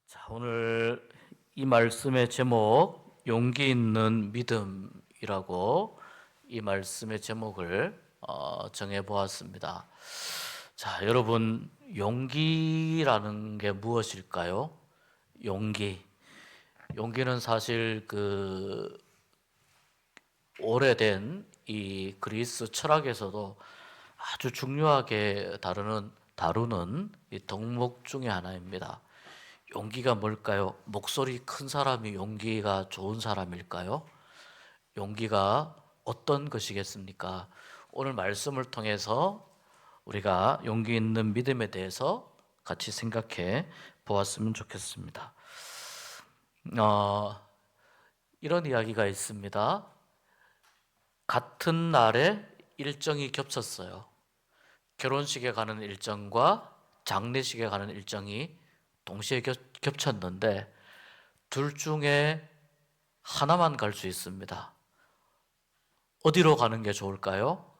자, 오늘 이 말씀의 제목 용기 있는 믿음이라고 이 말씀의 제목을 정해 보았습니다. 자, 여러분 용기라는 게 무엇일까요? 용기는 사실 오래된 이 그리스 철학에서도 아주 중요하게 다루는 이 덕목 중에 하나입니다. 용기가 뭘까요? 목소리 큰 사람이 용기가 좋은 사람일까요? 용기가 어떤 것이겠습니까? 오늘 말씀을 통해서 우리가 용기 있는 믿음에 대해서 같이 생각해 보았으면 좋겠습니다. 이런 이야기가 있습니다. 같은 날에 일정이 겹쳤어요. 결혼식에 가는 일정과 장례식에 가는 일정이 동시에 겹쳤는데 둘 중에 하나만 갈 수 있습니다. 어디로 가는 게 좋을까요?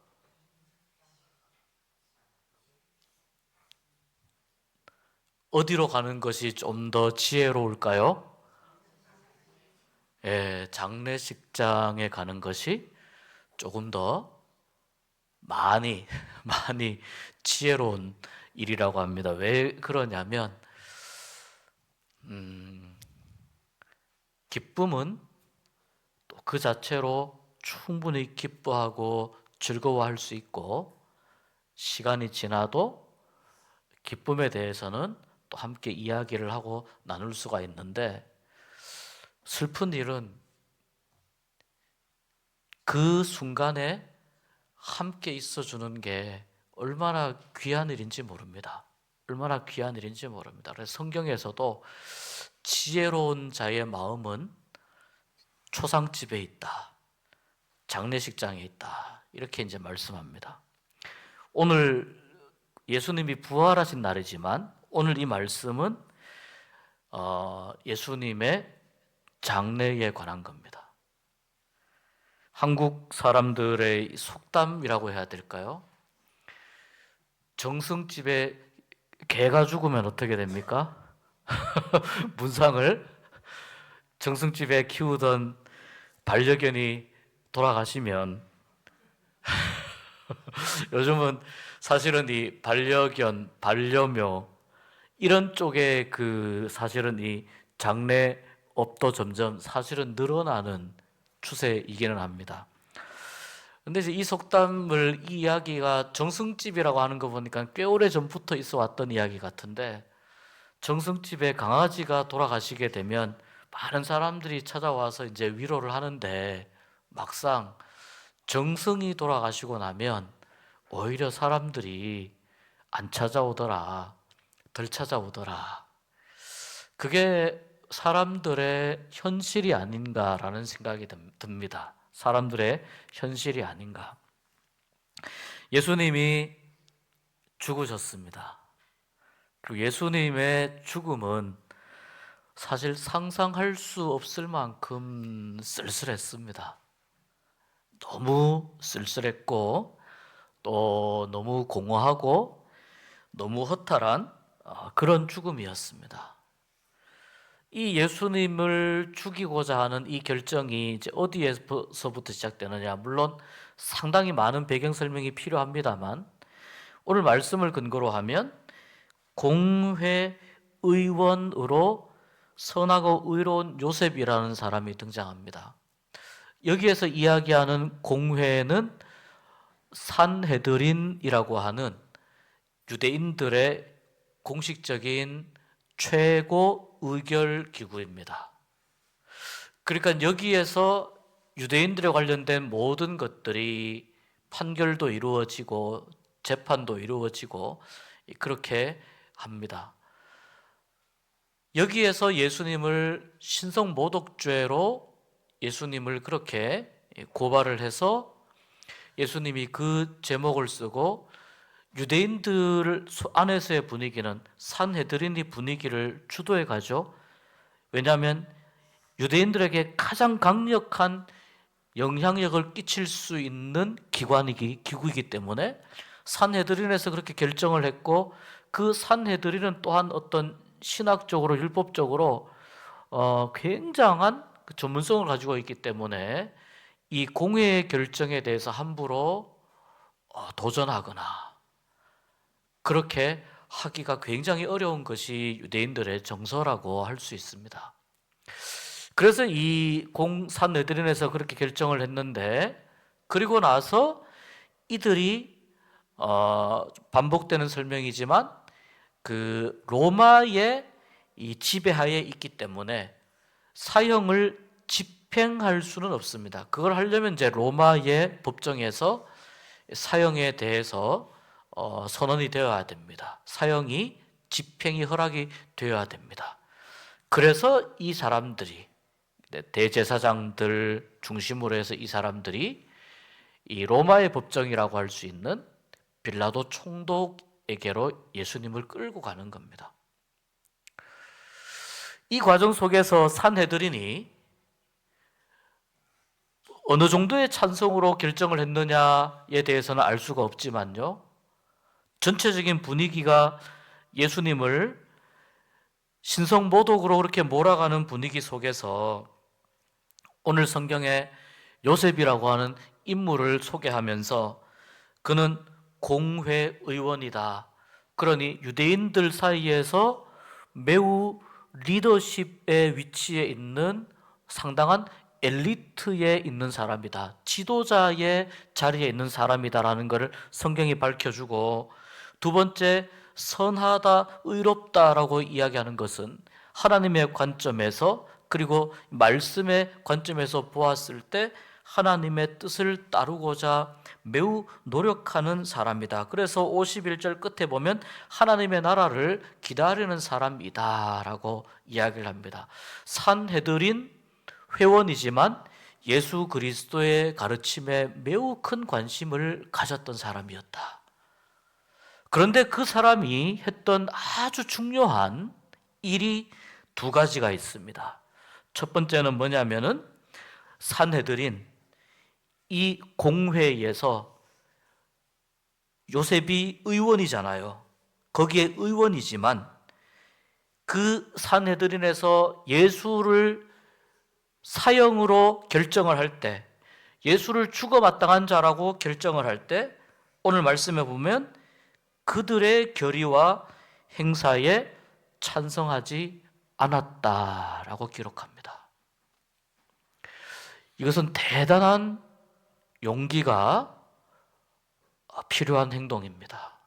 어디로 가는 것이 좀 더 지혜로울까요? 예, 장례식장에 가는 것이 조금 더 많이 많이 지혜로운 일이라고 합니다. 왜 그러냐면 기쁨은 또 그 자체로 충분히 기뻐하고 즐거워할 수 있고, 시간이 지나도 기쁨에 대해서는 또 함께 이야기를 하고 나눌 수가 있는데, 슬픈 일은 그 순간에 함께 있어주는 게 얼마나 귀한 일인지 모릅니다. 얼마나 귀한 일인지 모릅니다. 그래서 성경에서도 지혜로운 자의 마음은 초상집에 있다, 장례식장에 있다, 이렇게 이제 말씀합니다. 오늘 예수님이 부활하신 날이지만 오늘 이 말씀은 예수님의 장례에 관한 겁니다. 한국 사람들의 속담이라고 해야 될까요? 정승집에 개가 죽으면 어떻게 됩니까? 문상을, 정승집에 키우던 반려견이 돌아가시면 요즘은 사실은 이 반려견, 반려묘 이런 쪽에 사실은 이 장례업도 점점 사실은 늘어나는 추세이기는 합니다. 근데 이제 이 속담을, 이 이야기가 정승집이라고 하는 거 보니까 꽤 오래 전부터 있어 왔던 이야기 같은데, 정승집에 강아지가 돌아가시게 되면 많은 사람들이 찾아와서 이제 위로를 하는데, 막상 정승이 돌아가시고 나면 오히려 사람들이 안 찾아오더라, 덜 찾아오더라. 그게 사람들의 현실이 아닌가라는 생각이 듭니다. 사람들의 현실이 아닌가. 예수님이 죽으셨습니다. 그리고 예수님의 죽음은 사실 상상할 수 없을 만큼 쓸쓸했습니다. 너무 쓸쓸했고 또 너무 공허하고 너무 허탈한 그런 죽음이었습니다. 이 예수님을 죽이고자 하는 이 결정이 이제 어디에서부터 시작되느냐, 물론 상당히 많은 배경 설명이 필요합니다만 오늘 말씀을 근거로 하면 공회의원으로 선하고 의로운 요셉이라는 사람이 등장합니다. 여기에서 이야기하는 공회는 산헤드린이라고 하는 유대인들의 공식적인 최고 의결 기구입니다. 그러니까 여기에서 유대인들에 관련된 모든 것들이 판결도 이루어지고 재판도 이루어지고 그렇게 합니다. 여기에서 예수님을 신성모독죄로 예수님을 그렇게 고발을 해서 예수님이 그 제목을 쓰고, 유대인들 안에서의 분위기는 산헤드린이 분위기를 주도해 가죠. 왜냐하면 유대인들에게 가장 강력한 영향력을 끼칠 수 있는 기구이기 때문에 산헤드린에서 그렇게 결정을 했고, 그 산헤드린은 또한 어떤 신학적으로 율법적으로 굉장한 그 전문성을 가지고 있기 때문에 이 공회의 결정에 대해서 함부로 도전하거나 그렇게 하기가 굉장히 어려운 것이 유대인들의 정서라고 할 수 있습니다. 그래서 이 산헤드린에서 그렇게 결정을 했는데, 그리고 나서 이들이 반복되는 설명이지만 그 로마의 이 지배하에 있기 때문에 사형을 집행할 수는 없습니다. 그걸 하려면 이제 로마의 법정에서 사형에 대해서 선언이 되어야 됩니다. 사형이 집행이 허락이 되어야 됩니다. 그래서 이 사람들이, 대제사장들 중심으로 해서 이 사람들이 이 로마의 법정이라고 할 수 있는 빌라도 총독에게로 예수님을 끌고 가는 겁니다. 이 과정 속에서 산헤드린이 어느 정도의 찬성으로 결정을 했느냐에 대해서는 알 수가 없지만요, 전체적인 분위기가 예수님을 신성모독으로 그렇게 몰아가는 분위기 속에서 오늘 성경에 요셉이라고 하는 인물을 소개하면서 그는 공회의원이다. 그러니 유대인들 사이에서 매우 리더십의 위치에 있는 상당한 엘리트에 있는 사람이다. 지도자의 자리에 있는 사람이다라는 것을 성경이 밝혀주고, 두 번째, 선하다, 의롭다라고 이야기하는 것은 하나님의 관점에서, 그리고 말씀의 관점에서 보았을 때 하나님의 뜻을 따르고자 매우 노력하는 사람이다. 그래서 51절 끝에 보면 하나님의 나라를 기다리는 사람이다 라고 이야기를 합니다. 산헤드린 회원이지만 예수 그리스도의 가르침에 매우 큰 관심을 가졌던 사람이었다. 그런데 그 사람이 했던 아주 중요한 일이 두 가지가 있습니다. 첫 번째는 뭐냐면은 산헤드린, 이 공회에서 요셉이 의원이잖아요. 거기에 의원이지만 그 산헤드린에서 예수를 사형으로 결정을 할 때, 예수를 죽어 마땅한 자라고 결정을 할 때, 오늘 말씀에 보면 그들의 결의와 행사에 찬성하지 않았다라고 기록합니다. 이것은 대단한 용기가 필요한 행동입니다.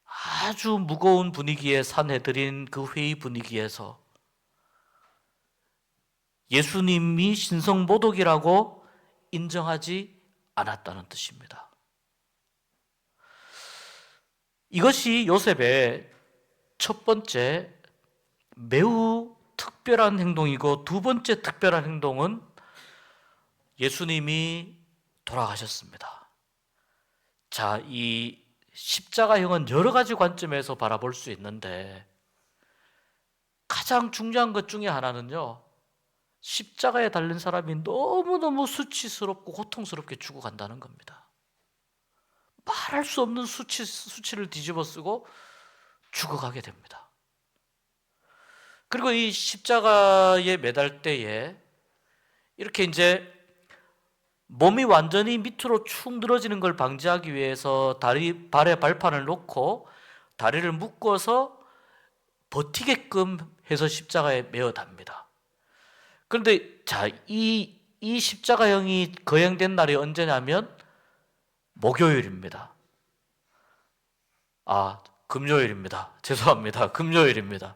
아주 무거운 분위기에 산헤드린 그 회의 분위기에서 예수님이 신성모독이라고 인정하지 않았다는 뜻입니다. 이것이 요셉의 첫 번째 매우 특별한 행동이고, 두 번째 특별한 행동은 예수님이 돌아가셨습니다. 자, 이 십자가형은 여러 가지 관점에서 바라볼 수 있는데 가장 중요한 것 중에 하나는요, 십자가에 달린 사람이 너무너무 수치스럽고 고통스럽게 죽어간다는 겁니다. 말할 수 없는 수치를 뒤집어 쓰고 죽어가게 됩니다. 그리고 이 십자가에 매달 때에 이렇게 이제 몸이 완전히 밑으로 축 늘어지는 걸 방지하기 위해서 발에 발판을 놓고 다리를 묶어서 버티게끔 해서 십자가에 매어 답니다. 그런데 자, 이 십자가형이 거행된 날이 언제냐면 목요일입니다. 금요일입니다. 죄송합니다. 금요일입니다.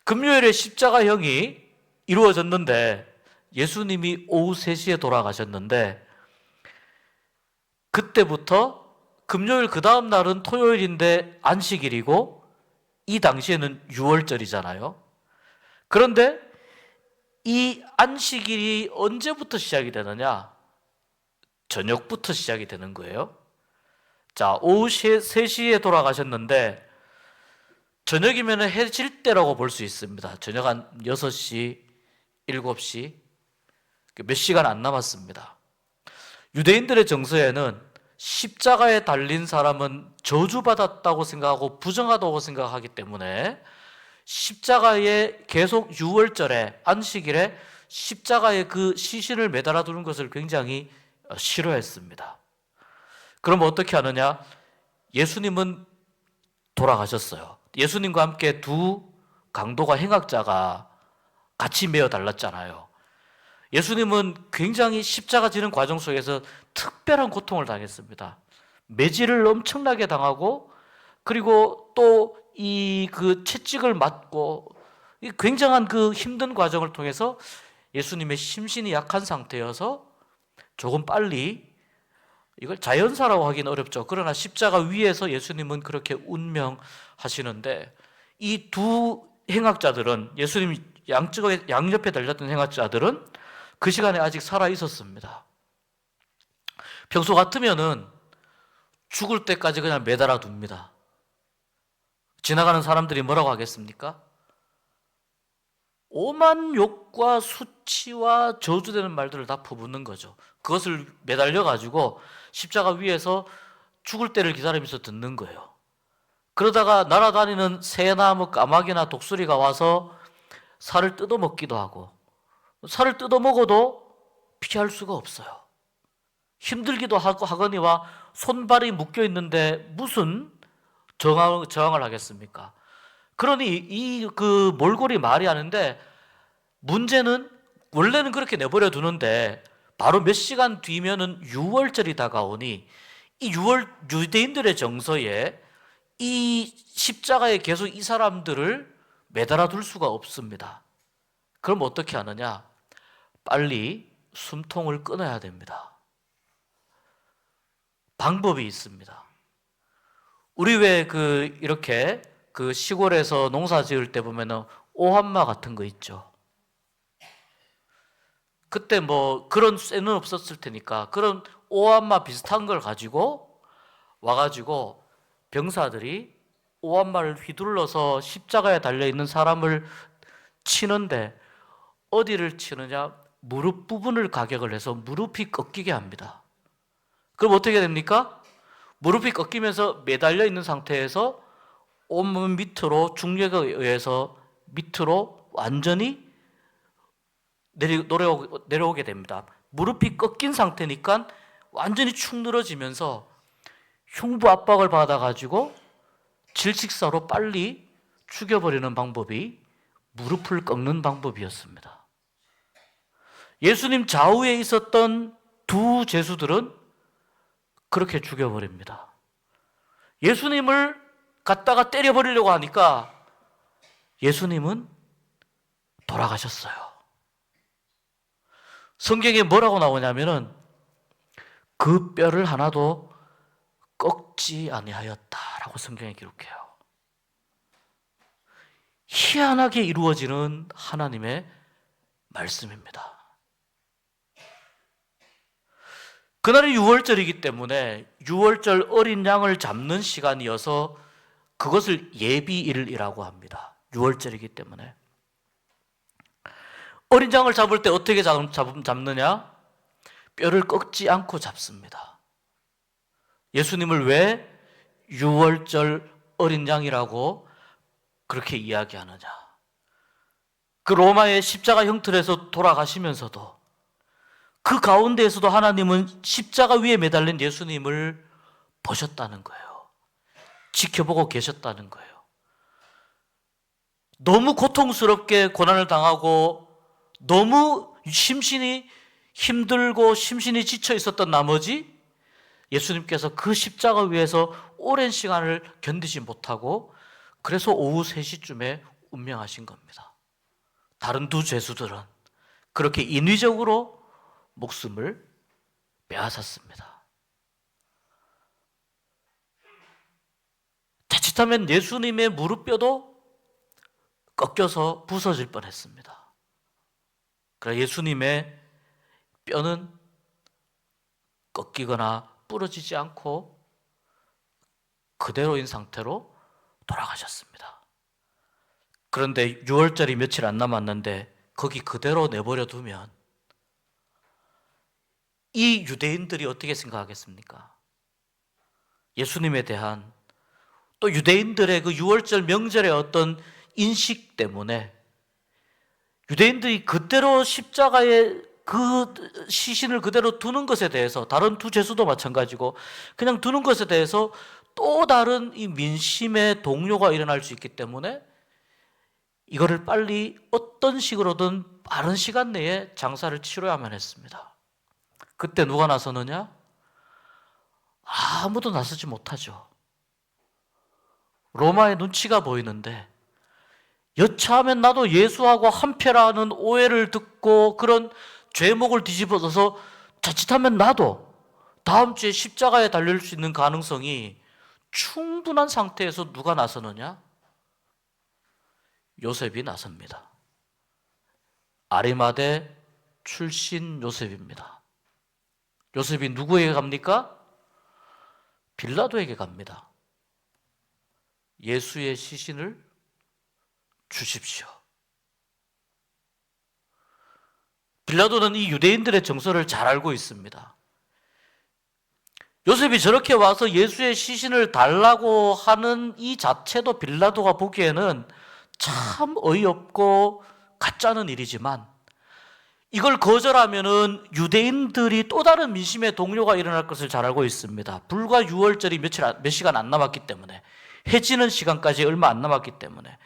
금요일에 십자가형이 이루어졌는데 예수님이 오후 3시에 돌아가셨는데, 그때부터 금요일 그 다음 날은 토요일인데 안식일이고 이 당시에는 6월절이잖아요. 그런데 이 안식일이 언제부터 시작이 되느냐? 저녁부터 시작이 되는 거예요. 자, 오후 3시에 돌아가셨는데 저녁이면 해질 때라고 볼 수 있습니다. 저녁 한 6시, 7시, 몇 시간 안 남았습니다. 유대인들의 정서에는 십자가에 달린 사람은 저주받았다고 생각하고 부정하다고 생각하기 때문에 십자가에 계속 유월절에 안식일에 십자가에 그 시신을 매달아 두는 것을 굉장히 싫어했습니다. 그럼 어떻게 하느냐? 예수님은 돌아가셨어요. 예수님과 함께 두 강도가 행악자가 같이 매어 달랐잖아요. 예수님은 굉장히 십자가 지는 과정 속에서 특별한 고통을 당했습니다. 매질을 엄청나게 당하고, 그리고 또 이 그 채찍을 맞고, 이 굉장한 그 힘든 과정을 통해서 예수님의 심신이 약한 상태여서 조금 빨리, 이걸 자연사라고 하기는 어렵죠. 그러나 십자가 위에서 예수님은 그렇게 운명하시는데, 이 두 행악자들은, 예수님 양옆에 달렸던 행악자들은 그 시간에 아직 살아 있었습니다. 평소 같으면은 죽을 때까지 그냥 매달아 둡니다. 지나가는 사람들이 뭐라고 하겠습니까? 오만 욕과 수치와 저주되는 말들을 다 퍼붓는 거죠. 그것을 매달려 가지고 십자가 위에서 죽을 때를 기다리면서 듣는 거예요. 그러다가 날아다니는 새나 뭐 까마귀나 독수리가 와서 살을 뜯어먹기도 하고, 살을 뜯어먹어도 피할 수가 없어요. 힘들기도 하거니와 손발이 묶여 있는데 무슨 저항을 하겠습니까? 그러니 이 그 몰골이 말이 하는데, 문제는 원래는 그렇게 내버려 두는데 바로 몇 시간 뒤면은 유월절이 다가오니 이 유대인들의 정서에 이 십자가에 계속 이 사람들을 매달아 둘 수가 없습니다. 그럼 어떻게 하느냐? 빨리 숨통을 끊어야 됩니다. 방법이 있습니다. 우리 왜 이렇게 시골에서 농사 지을 때 보면은 오한마 같은 거 있죠. 그때 뭐 그런 쇠는 없었을 테니까 그런 오한마 비슷한 걸 가지고 와가지고 병사들이 오한마를 휘둘러서 십자가에 달려있는 사람을 치는데, 어디를 치느냐? 무릎 부분을 가격을 해서 무릎이 꺾이게 합니다. 그럼 어떻게 됩니까? 무릎이 꺾이면서 매달려 있는 상태에서 온몸 밑으로 중력에 의해서 밑으로 완전히 내려오게 됩니다. 무릎이 꺾인 상태니까 완전히 축 늘어지면서 흉부 압박을 받아가지고 질식사로 빨리 죽여버리는 방법이 무릎을 꺾는 방법이었습니다. 예수님 좌우에 있었던 두 죄수들은 그렇게 죽여버립니다. 예수님을 갖다가 때려버리려고 하니까 예수님은 돌아가셨어요. 성경에 뭐라고 나오냐면은 그 뼈를 하나도 꺾지 아니하였다라고 성경에 기록해요. 희한하게 이루어지는 하나님의 말씀입니다. 그날이 유월절이기 때문에 유월절 어린 양을 잡는 시간이어서 그것을 예비일이라고 합니다. 유월절이기 때문에. 어린 양을 잡을 때 어떻게 잡느냐? 뼈를 꺾지 않고 잡습니다. 예수님을 왜 유월절 어린 양이라고 그렇게 이야기하느냐? 그 로마의 십자가 형틀에서 돌아가시면서도 그 가운데에서도 하나님은 십자가 위에 매달린 예수님을 보셨다는 거예요. 지켜보고 계셨다는 거예요. 너무 고통스럽게 고난을 당하고 너무 심신이 힘들고 심신이 지쳐 있었던 나머지 예수님께서 그 십자가 위에서 오랜 시간을 견디지 못하고 그래서 오후 3시쯤에 운명하신 겁니다. 다른 두 죄수들은 그렇게 인위적으로 목숨을 빼앗았습니다. 자칫하면 예수님의 무릎뼈도 꺾여서 부서질 뻔했습니다. 그러나 예수님의 뼈는 꺾이거나 부러지지 않고 그대로인 상태로 돌아가셨습니다. 그런데 6월절이 며칠 안 남았는데 거기 그대로 내버려 두면 이 유대인들이 어떻게 생각하겠습니까? 예수님에 대한, 또 유대인들의 그 유월절 명절의 어떤 인식 때문에 유대인들이 그대로 십자가에 그 시신을 그대로 두는 것에 대해서, 다른 두 죄수도 마찬가지고 그냥 두는 것에 대해서 또 다른 이 민심의 동요가 일어날 수 있기 때문에 이거를 빨리 어떤 식으로든 빠른 시간 내에 장사를 치러야만 했습니다. 그때 누가 나서느냐? 아무도 나서지 못하죠. 로마의 눈치가 보이는데, 여차하면 나도 예수하고 한패라는 오해를 듣고 그런 죄목을 뒤집어서 자칫하면 나도 다음 주에 십자가에 달릴 수 있는 가능성이 충분한 상태에서 누가 나서느냐? 요셉이 나섭니다. 아리마대 출신 요셉입니다. 요셉이 누구에게 갑니까? 빌라도에게 갑니다. 예수의 시신을 주십시오. 빌라도는 이 유대인들의 정서를 잘 알고 있습니다. 요셉이 저렇게 와서 예수의 시신을 달라고 하는 이 자체도 빌라도가 보기에는 참 어이없고 가짜는 일이지만, 이걸 거절하면은 유대인들이 또 다른 민심의 동요가 일어날 것을 잘 알고 있습니다. 불과 유월절이 몇 시간 안 남았기 때문에, 해지는 시간까지 얼마 안 남았기 때문에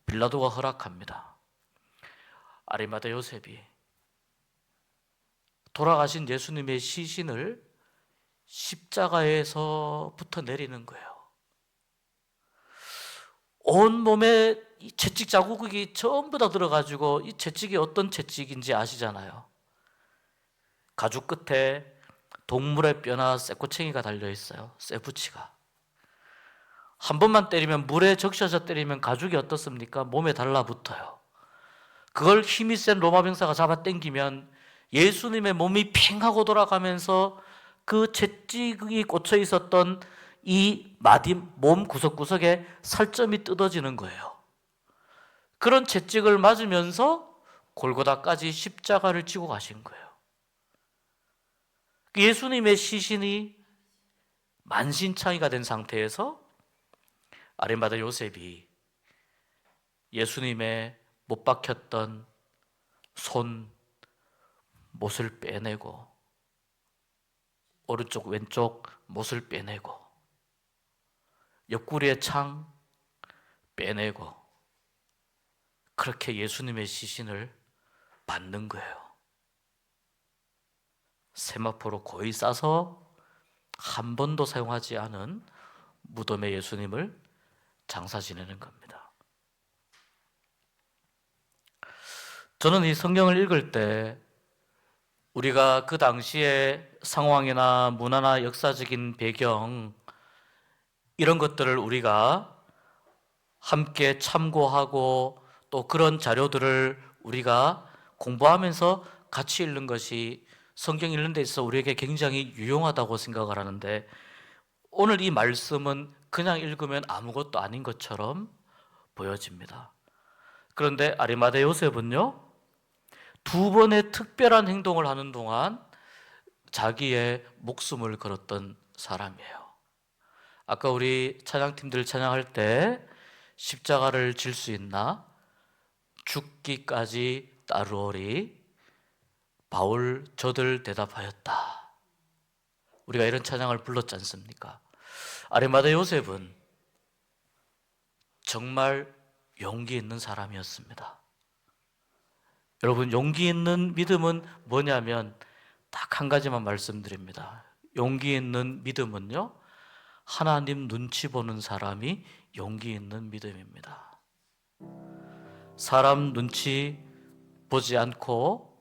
빌라도가 허락합니다. 아리마대 요셉이 돌아가신 예수님의 시신을 십자가에서부터 내리는 거예요. 온몸에 이 채찍 자국이 전부 다 들어가지고, 이 채찍이 어떤 채찍인지 아시잖아요. 가죽 끝에 동물의 뼈나 쇠꼬챙이가 달려있어요. 쇠붙이가. 한 번만 때리면, 물에 적셔서 때리면 가죽이 어떻습니까? 몸에 달라붙어요. 그걸 힘이 센 로마 병사가 잡아 당기면 예수님의 몸이 팽 하고 돌아가면서 그 채찍이 꽂혀 있었던 이 몸 구석구석에 살점이 뜯어지는 거예요. 그런 채찍을 맞으면서 골고다까지 십자가를 지고 가신 거예요. 예수님의 시신이 만신창이가 된 상태에서 아리마대 요셉이 예수님의 못 박혔던 손, 못을 빼내고, 오른쪽 왼쪽 못을 빼내고, 옆구리의 창 빼내고, 그렇게 예수님의 시신을 받는 거예요. 세마포로 고이 싸서 한 번도 사용하지 않은 무덤에 예수님을 장사 지내는 겁니다. 저는 이 성경을 읽을 때 우리가 그 당시의 상황이나 문화나 역사적인 배경, 이런 것들을 우리가 함께 참고하고 또 그런 자료들을 우리가 공부하면서 같이 읽는 것이 성경 읽는 데 있어서 우리에게 굉장히 유용하다고 생각을 하는데, 오늘 이 말씀은 그냥 읽으면 아무것도 아닌 것처럼 보여집니다. 그런데 아리마대 요셉은요, 두 번의 특별한 행동을 하는 동안 자기의 목숨을 걸었던 사람이에요. 아까 우리 찬양팀들 찬양할 때 십자가를 질 수 있나? 죽기까지 따르오리. 바울 저들 대답하였다. 우리가 이런 찬양을 불렀지 않습니까? 아리마대 요셉은 정말 용기 있는 사람이었습니다. 여러분, 용기 있는 믿음은 뭐냐면 딱 한 가지만 말씀드립니다. 용기 있는 믿음은요, 하나님 눈치 보는 사람이 용기 있는 믿음입니다. 사람 눈치 보지 않고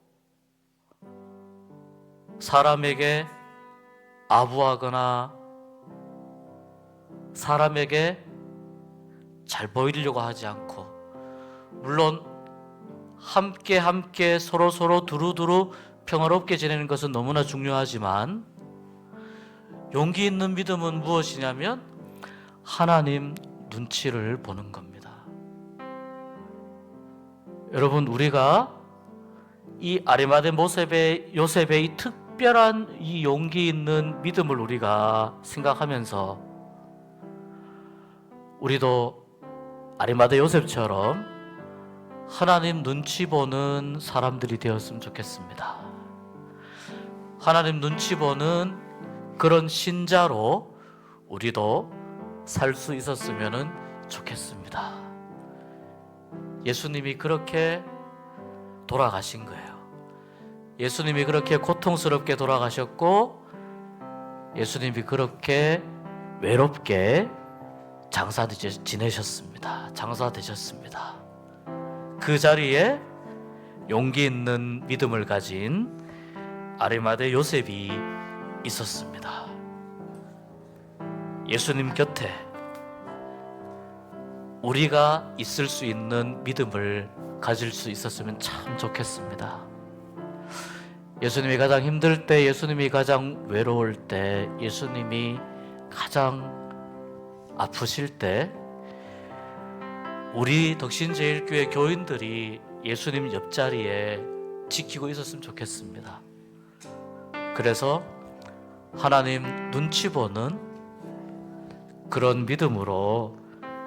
사람에게 아부하거나 사람에게 잘 보이려고 하지 않고, 물론 함께 서로 두루두루 평화롭게 지내는 것은 너무나 중요하지만, 용기 있는 믿음은 무엇이냐면 하나님 눈치를 보는 겁니다. 여러분, 우리가 이 아리마대 요셉의 이 특별한 이 용기 있는 믿음을 우리가 생각하면서 우리도 아리마대 요셉처럼 하나님 눈치 보는 사람들이 되었으면 좋겠습니다. 하나님 눈치 보는 그런 신자로 우리도 살 수 있었으면 좋겠습니다. 예수님이 그렇게 돌아가신 거예요. 예수님이 그렇게 고통스럽게 돌아가셨고, 예수님이 그렇게 외롭게 장사되셨습니다. 그 자리에 용기 있는 믿음을 가진 아리마대 요셉이 있었습니다. 예수님 곁에 우리가 있을 수 있는 믿음을 가질 수 있었으면 참 좋겠습니다. 예수님이 가장 힘들 때, 예수님이 가장 외로울 때, 예수님이 가장 아프실 때 우리 덕신제일교회 교인들이 예수님 옆자리에 지키고 있었으면 좋겠습니다. 그래서 하나님 눈치 보는 그런 믿음으로,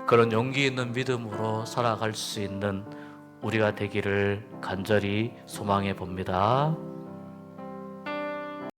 그런 용기 있는 믿음으로 살아갈 수 있는 우리가 되기를 간절히 소망해 봅니다.